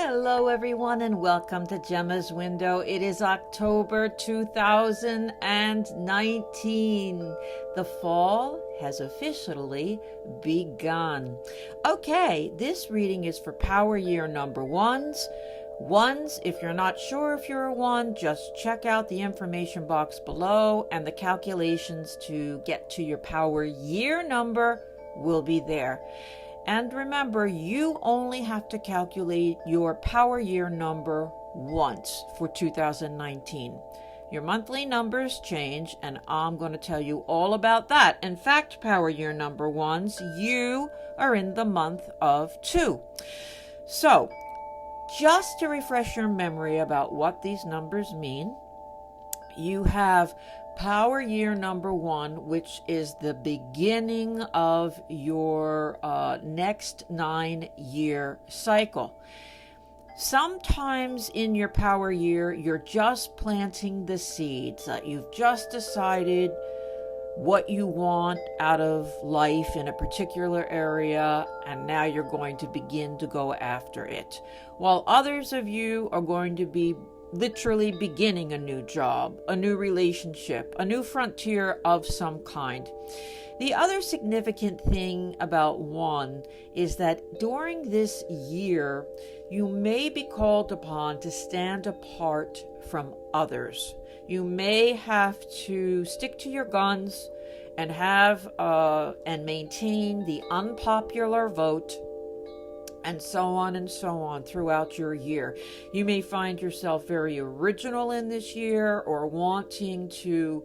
Hello, everyone, and welcome to Gemma's Window. It is October 2019. The fall has officially begun. Okay, this reading is for power year number ones. Ones, if you're not sure if you're a one, just check out the information box below, and the calculations to get to your power year number will be there. And remember, you only have to calculate your power year number once for 2019. Your monthly numbers change, and I'm going to tell you all about that. In fact, power year number ones, you are in the month of 2. So, just to refresh your memory about what these numbers mean, you have power year number 1, which is the beginning of your next 9-year cycle. Sometimes in your power year, you're just planting the seeds that you've just decided what you want out of life in a particular area, and now you're going to begin to go after it. While others of you are going to be literally beginning a new job, a new relationship, a new frontier of some kind. The other significant thing about 1 is that during this year, you may be called upon to stand apart from others. You may have to stick to your guns and have and maintain the unpopular vote, and so on throughout your year. You may find yourself very original in this year, or wanting to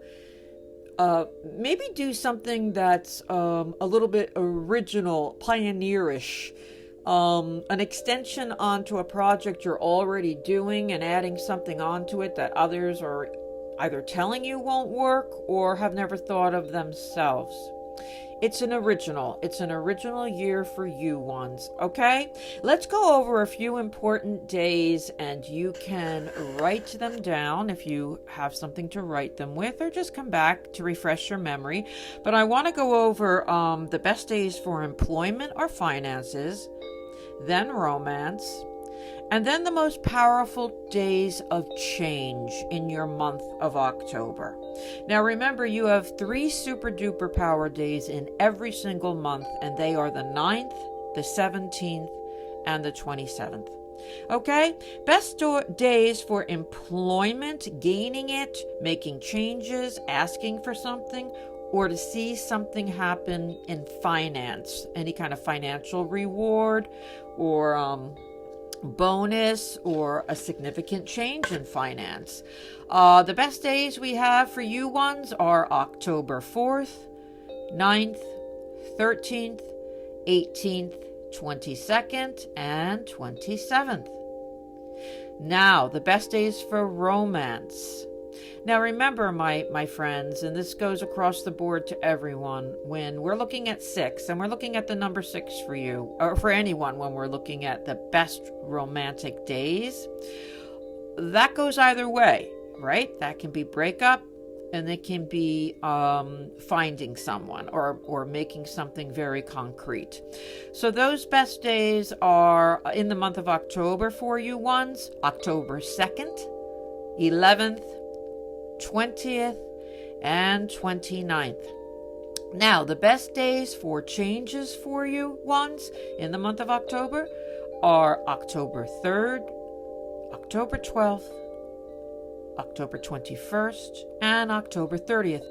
maybe do something that's a little bit original, pioneerish, an extension onto a project you're already doing and adding something onto it that others are either telling you won't work or have never thought of themselves. It's an original year for you ones, okay? Let's go over a few important days, and you can write them down if you have something to write them with, or just come back to refresh your memory. But I want to go over the best days for employment or finances, then romance, and then the most powerful days of change in your month of October. Now remember, you have 3 super duper power days in every single month, and they are the 9th, the 17th, and the 27th. Okay? Best days for employment, gaining it, making changes, asking for something, or to see something happen in finance, any kind of financial reward, or bonus, or a significant change in finance. The best days we have for you ones are October 4th, 9th, 13th, 18th, 22nd, and 27th. Now, the best days for romance. Now remember, my friends, and this goes across the board to everyone, when we're looking at 6, and we're looking at the number 6 for you, or for anyone, when we're looking at the best romantic days, that goes either way, right? That can be breakup, and it can be finding someone, or making something very concrete. So those best days are in the month of October for you ones: October 2nd, 11th, 20th, and 29th. Now, the best days for changes for you ones in the month of October are October 3rd, October 12th, October 21st, and October 30th.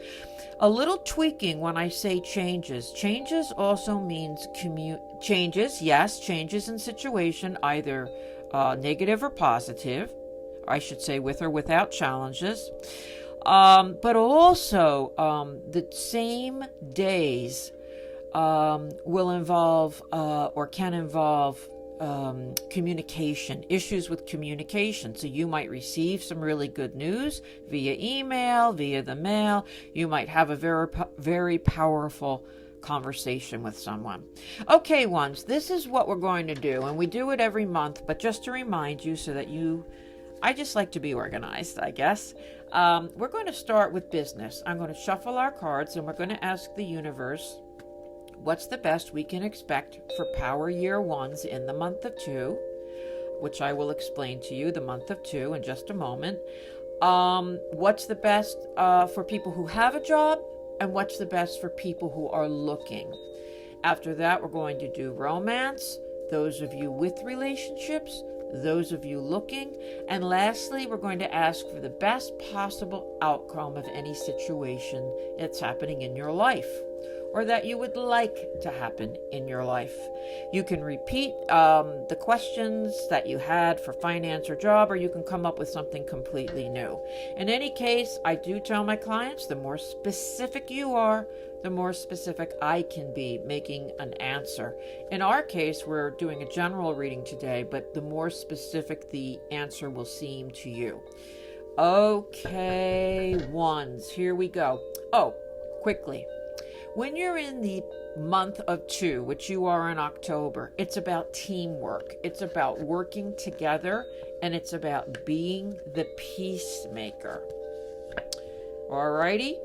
A little tweaking when I say changes. Changes also means changes, yes, changes in situation, either negative or positive. I should say with or without challenges. But also, the same days will involve or can involve communication, issues with communication. So you might receive some really good news via email, via the mail. You might have a very powerful conversation with someone. Okay, ones, this is what we're going to do, and we do it every month, but just to remind you so that I just like to be organized, I guess. We're going to start with business. I'm going to shuffle our cards, and we're going to ask the universe, what's the best we can expect for power year ones in the month of 2? which I will explain to you, the month of 2 in just a moment. What's the best for people who have a job, and what's the best for people who are looking. After that, we're going to do romance, those of you with relationships, those of you looking, and lastly, we're going to ask for the best possible outcome of any situation that's happening in your life, or that you would like to happen in your life. You can repeat the questions that you had for finance or job, or you can come up with something completely new. In any case, I do tell my clients, the more specific you are, the more specific I can be making an answer. In our case, we're doing a general reading today, but the more specific the answer will seem to you. Okay, ones, here we go. Oh, quickly. When you're in the month of 2, which you are in October, it's about teamwork. It's about working together, and it's about being the peacemaker. Alrighty?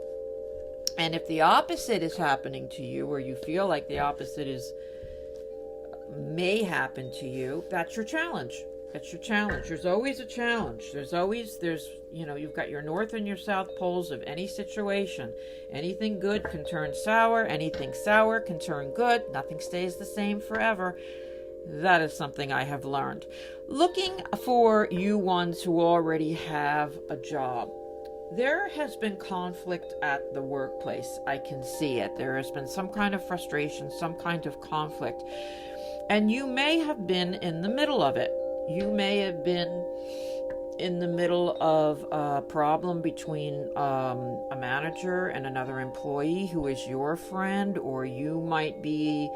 And if the opposite is happening to you, or you feel like the opposite may happen to you, that's your challenge. That's your challenge. There's always a challenge. You've got your north and your south poles of any situation. Anything good can turn sour. Anything sour can turn good. Nothing stays the same forever. That is something I have learned. Looking for you ones who already have a job. There has been conflict at the workplace. I can see it. There has been some kind of frustration, some kind of conflict. And you may have been in the middle of it. You may have been in the middle of a problem between a manager and another employee who is your friend, or you might be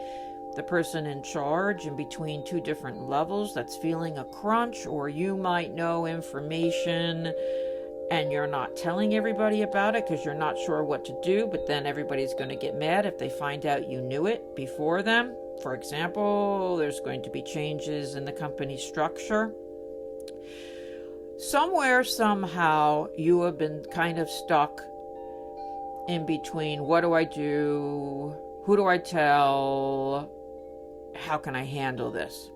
the person in charge in between 2 different levels that's feeling a crunch, or you might know information and you're not telling everybody about it because you're not sure what to do, but then everybody's going to get mad if they find out you knew it before them. For example, there's going to be changes in the company structure. Somewhere, somehow, you have been kind of stuck in between, what do I do? Who do I tell? How can I handle this?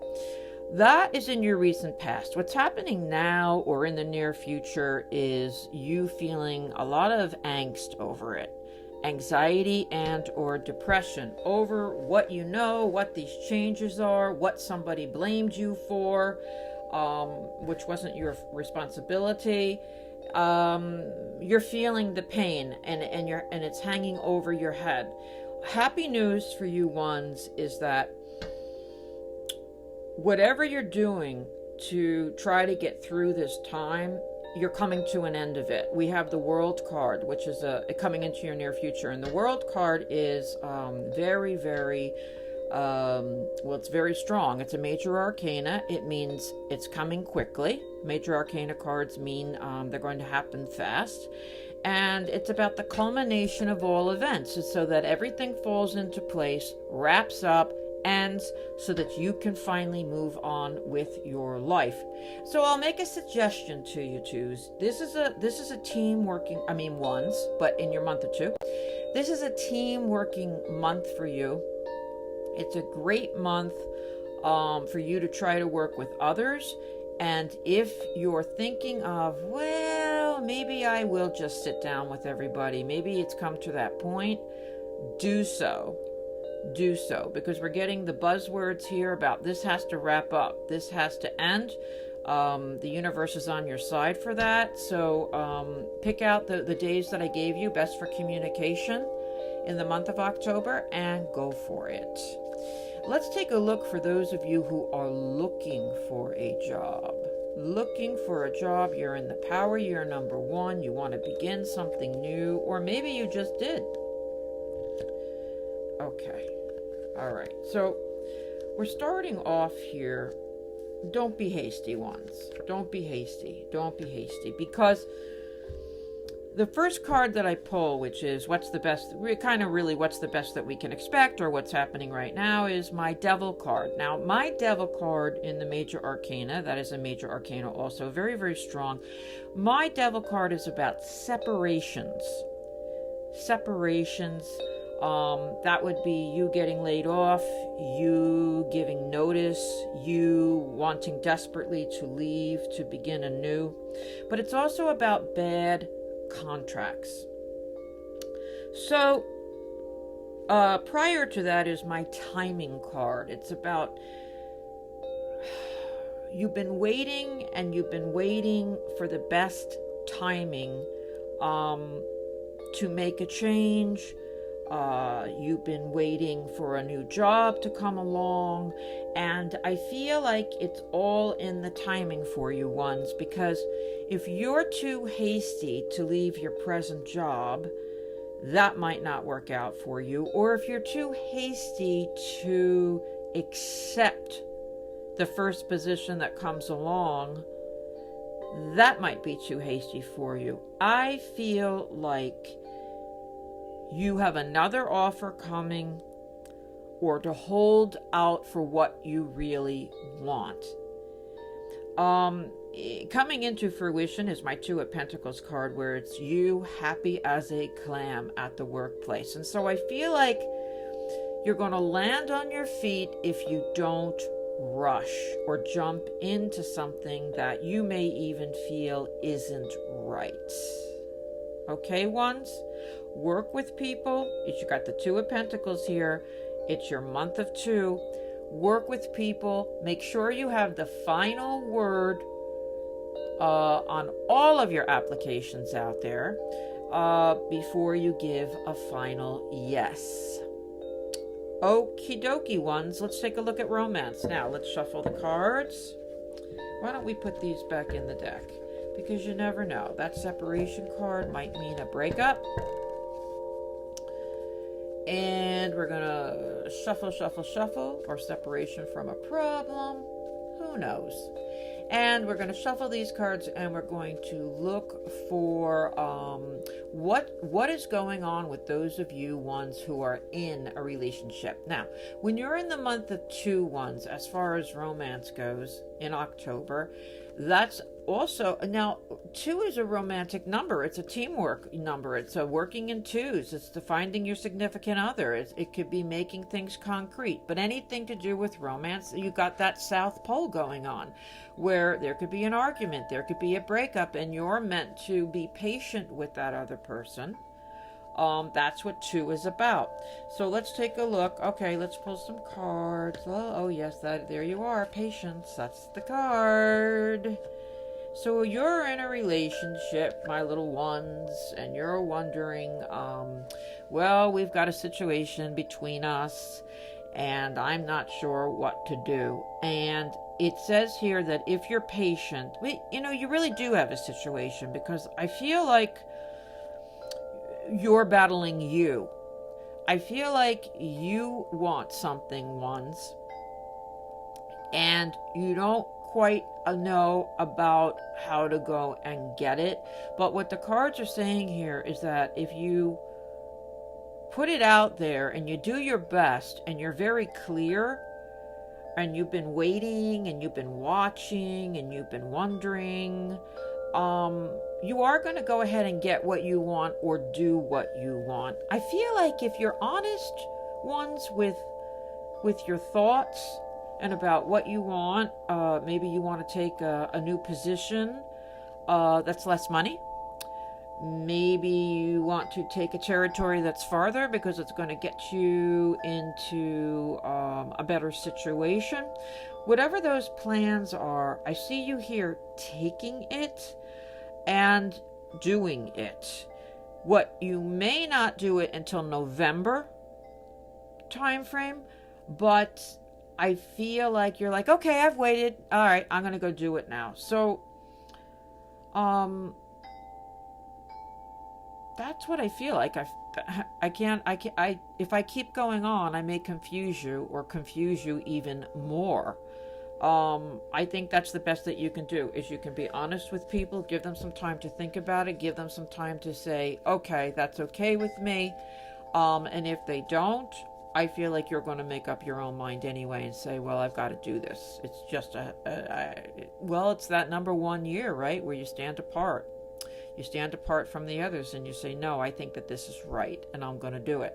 That is in your recent past. What's happening now or in the near future is you feeling a lot of angst over it. Anxiety and or depression over what you know, what these changes are, what somebody blamed you for, which wasn't your responsibility. You're feeling the pain and it's hanging over your head. Happy news for you ones is that whatever you're doing to try to get through this time, you're coming to an end of it. We have the World card, which is coming into your near future. And the World card is very, very, it's very strong. It's a major arcana. It means it's coming quickly. Major arcana cards mean they're going to happen fast. And it's about the culmination of all events, so that everything falls into place, wraps up, ends, so that you can finally move on with your life. So I'll make a suggestion to you twos. This is a team working, ones, but in your month of 2. This is a team working month for you. It's a great month for you to try to work with others. And if you're thinking of, well, maybe I will just sit down with everybody, maybe it's come to that point, do so, because we're getting the buzzwords here about this has to wrap up, this has to end. The universe is on your side for that. So pick out the days that I gave you, best for communication in the month of October, and go for it. Let's take a look for those of you who are looking for a job. Looking for a job, you're in the power year number 1, you want to begin something new, or maybe you just did. Okay. All right. So we're starting off here. Don't be hasty ones. Don't be hasty, because the first card that I pull, which is what's the best that we can expect, or what's happening right now, is my Devil card. Now, my Devil card in the Major Arcana, that is a Major Arcana also, very, very strong. My Devil card is about separations. That would be you getting laid off, you giving notice, you wanting desperately to leave, to begin anew. But it's also about bad contracts. So, prior to that is my timing card. It's about you've been waiting and you've been waiting for the best timing to make a change. You've been waiting for a new job to come along, and I feel like it's all in the timing for you, ones, because if you're too hasty to leave your present job, that might not work out for you. Or if you're too hasty to accept the first position that comes along, that might be too hasty for you. I feel like you have another offer coming, or to hold out for what you really want. Coming into fruition is my Two of Pentacles card, where it's you happy as a clam at the workplace. And so I feel like you're going to land on your feet if you don't rush or jump into something that you may even feel isn't right. Okay, ones? Work with people. You got the Two of Pentacles here. It's your month of 2. Work with people. Make sure you have the final word on all of your applications out there before you give a final yes. Okie dokie, ones. Let's take a look at romance. Now, let's shuffle the cards. Why don't we put these back in the deck? Because you never know. That separation card might mean a breakup. And we're going to shuffle, or separation from a problem. Who knows? And we're going to shuffle these cards, and we're going to look for what is going on with those of you ones who are in a relationship. Now, when you're in the month of 2, ones, as far as romance goes, in October, that's also, now 2 is a romantic number. It's a teamwork number. It's a working in twos. It's the finding your significant other. It could be making things concrete, but anything to do with romance, you got that South Pole going on, where there could be an argument, there could be a breakup, and you're meant to be patient with that other person. That's what 2 is about. So let's take a look. Okay, let's pull some cards. Oh yes, there you are. Patience. That's the card. So you're in a relationship, my little ones, and you're wondering, well, we've got a situation between us, and I'm not sure what to do. And it says here that if you're patient, you really do have a situation, because I feel like you're battling you. I feel like you want something, ones, and you don't quite know about how to go and get it. But what the cards are saying here is that if you put it out there and you do your best and you're very clear, and you've been waiting and you've been watching and you've been wondering, you are going to go ahead and get what you want or do what you want. I feel like if you're honest, ones, with your thoughts and about what you want, maybe you want to take a new position that's less money. Maybe you want to take a territory that's farther because it's going to get you into a better situation. Whatever those plans are, I see you here taking it and doing it. What you may not do it until November time frame, but I feel like you're like, okay, I've waited. All right, I'm going to go do it now. So, that's what I feel like. If I keep going on, I may confuse you even more. I think that's the best that you can do, is you can be honest with people, give them some time to think about it, give them some time to say, okay, that's okay with me. And if they don't, I feel like you're going to make up your own mind anyway and say, well, I've got to do this. It's just it's that number 1 year, right, where you stand apart. You stand apart from the others and you say, no, I think that this is right and I'm going to do it.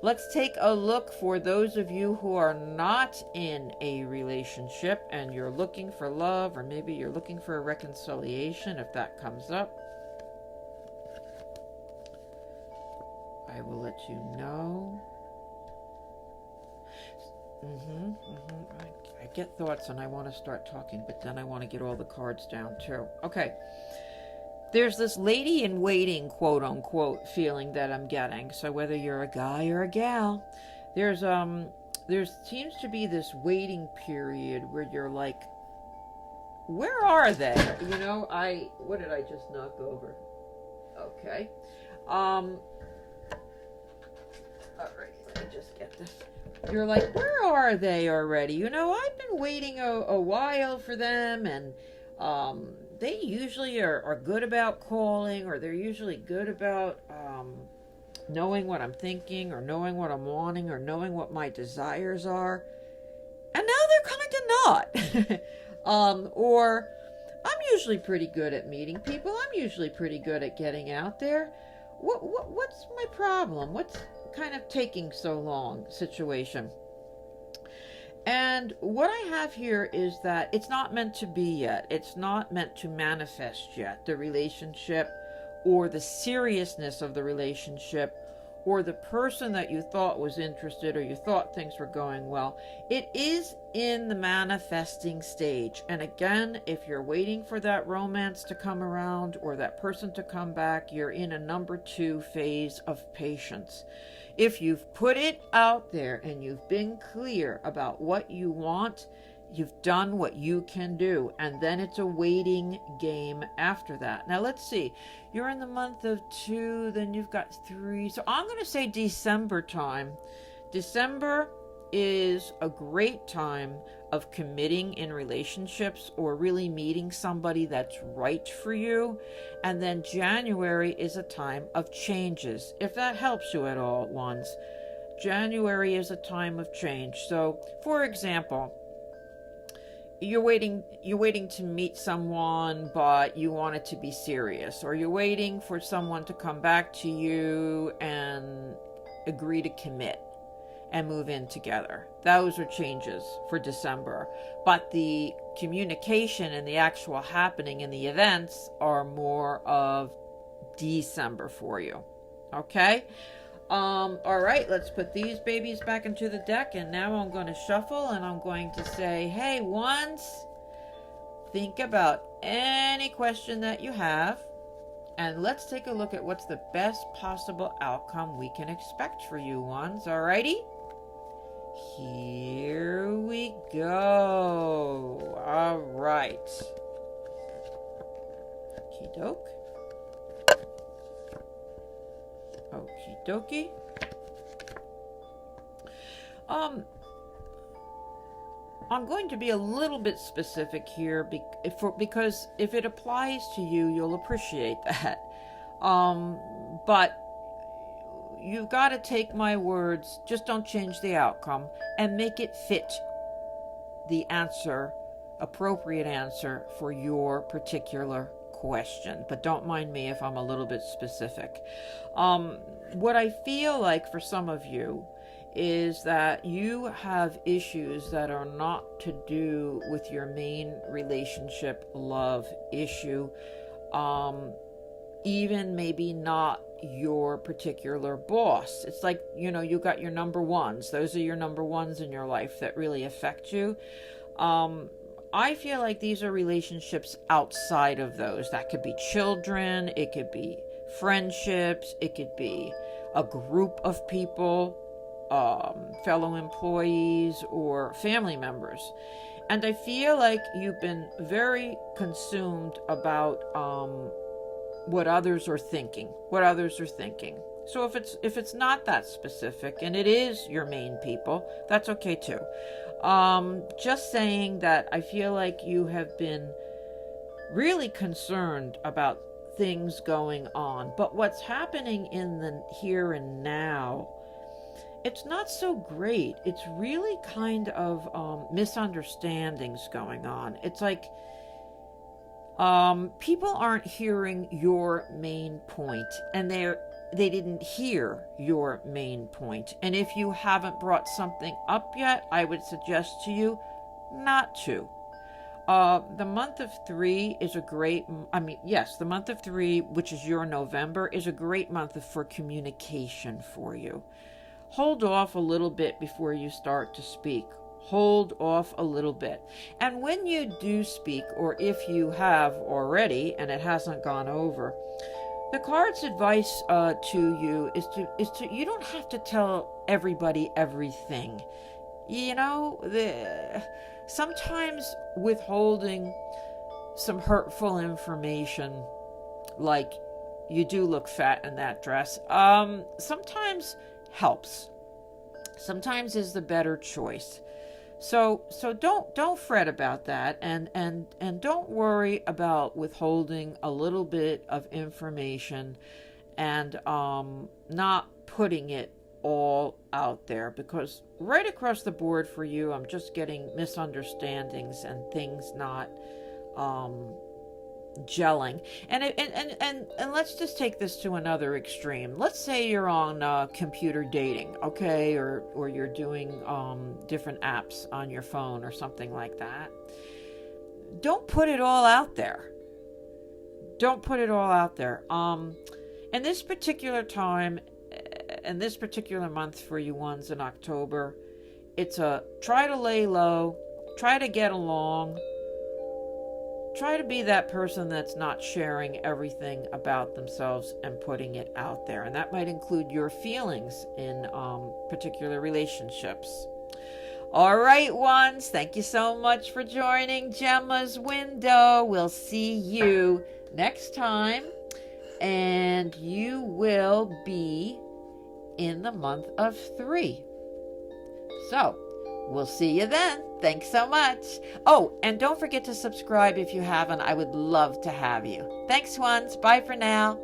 Let's take a look for those of you who are not in a relationship and you're looking for love, or maybe you're looking for a reconciliation. If that comes up, I will let you know. I get thoughts and I want to start talking, but then I want to get all the cards down too. Okay. There's this lady in waiting, quote unquote, feeling that I'm getting. So whether you're a guy or a gal, there seems to be this waiting period where you're like, where are they? You know, what did I just knock over? Okay. All right, let me just get this. You're like, where are they already? You know, I've been waiting a while for them, and they usually are good about calling, or they're usually good about knowing what I'm thinking, or knowing what I'm wanting, or knowing what my desires are. And now they're kind of not. Or I'm usually pretty good at meeting people. I'm usually pretty good at getting out there. What's my problem? What's kind of taking so long situation? And what I have here is that it's not meant to be yet. It's not meant to manifest yet, the relationship, or the seriousness of the relationship, or the person that you thought was interested, or you thought things were going well. It is in the manifesting stage. And again, if you're waiting for that romance to come around or that person to come back, you're in a number 2 phase of patience. If you've put it out there and you've been clear about what you want, you've done what you can do, and then it's a waiting game after that. Now let's see, you're in the month of 2, then you've got 3, so I'm going to say December time. December is a great time of committing in relationships or really meeting somebody that's right for you. And then January is a time of changes. If that helps you at all, ones, January is a time of change. So, for example, you're waiting to meet someone, but you want it to be serious, or you're waiting for someone to come back to you and agree to commit and move in together. Those are changes for December. But the communication and the actual happening and the events are more of December for you. Okay? All right, let's put these babies back into the deck, and now I'm going to shuffle, and I'm going to say, hey, ones, think about any question that you have, and let's take a look at what's the best possible outcome we can expect for you, ones. Alrighty? Here we go. All right. Okie doke. Okie dokie. I'm going to be a little bit specific here because if it applies to you, you'll appreciate that. But you've got to take my words, just don't change the outcome, and make it fit the answer, appropriate answer for your particular question. But don't mind me if I'm a little bit specific. What I feel like for some of you is that you have issues that are not to do with your main relationship love issue, even maybe not your particular boss. It's like, you got your number ones. Those are your number ones in your life that really affect you. I feel like these are relationships outside of those. That could be children, it could be friendships, it could be a group of people, fellow employees or family members. And I feel like you've been very consumed about what others are thinking. So if it's not that specific and it is your main people, that's okay too. Just saying that I feel like you have been really concerned about things going on, but what's happening in the here and now, it's not so great. It's really kind of misunderstandings going on. It's like people aren't hearing your main point, and they didn't hear your main point. And if you haven't brought something up yet, I would suggest to you not to. The month of 3 is a great, the month of 3, which is your November, is a great month for communication for you. Hold off a little bit before you start to speak. Hold off a little bit. And when you do speak, or if you have already and it hasn't gone over, the card's advice to you is to you don't have to tell everybody everything. Sometimes withholding some hurtful information, like you do look fat in that dress, sometimes helps. Sometimes is the better choice. So don't fret about that, and don't worry about withholding a little bit of information and not putting it all out there, because right across the board for you, I'm just getting misunderstandings and things not gelling. And let's just take this to another extreme. Let's say you're on computer dating, okay, or you're doing different apps on your phone or something like that. Don't put it all out there. Don't put it all out there. In this particular time, in this particular month for you ones in October, it's a try to lay low, try to get along, try to be that person that's not sharing everything about themselves and putting it out there. And that might include your feelings in particular relationships. All right, ones, thank you so much for joining Gemma's Window. We'll see you next time. And you will be in the month of 3. So, we'll see you then. Thanks so much. Oh, and don't forget to subscribe if you haven't. I would love to have you. Thanks, ones. Bye for now.